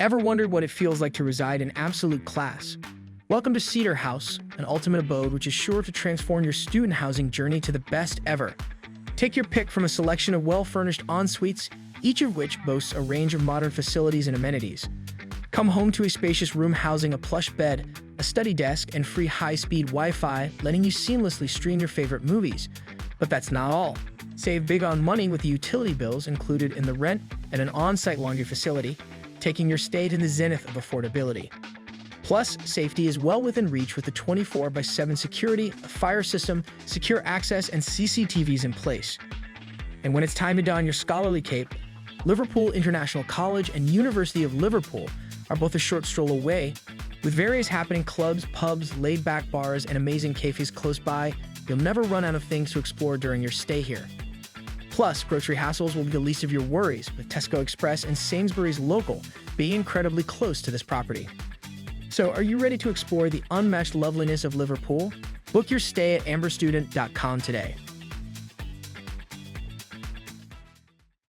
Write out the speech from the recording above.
Ever wondered what it feels like to reside in absolute class? Welcome to Cedar House, an ultimate abode which is sure to transform your student housing journey to the best ever. Take your pick from a selection of well-furnished en-suites, each of which boasts a range of modern facilities and amenities. Come home to a spacious room housing a plush bed, a study desk, and free high-speed Wi-Fi, letting you seamlessly stream your favorite movies. But that's not all. Save big on money with the utility bills included in the rent and an on-site laundry facility, taking your stay to the zenith of affordability. Plus, safety is well within reach with the 24/7 security, a fire system, secure access, and CCTVs in place. And when it's time to don your scholarly cape, Liverpool International College and University of Liverpool are both a short stroll away. With various happening clubs, pubs, laid-back bars, and amazing cafes close by, you'll never run out of things to explore during your stay here. Plus, grocery hassles will be the least of your worries, with Tesco Express and Sainsbury's Local being incredibly close to this property. So, are you ready to explore the unmatched loveliness of Liverpool? Book your stay at amberstudent.com today.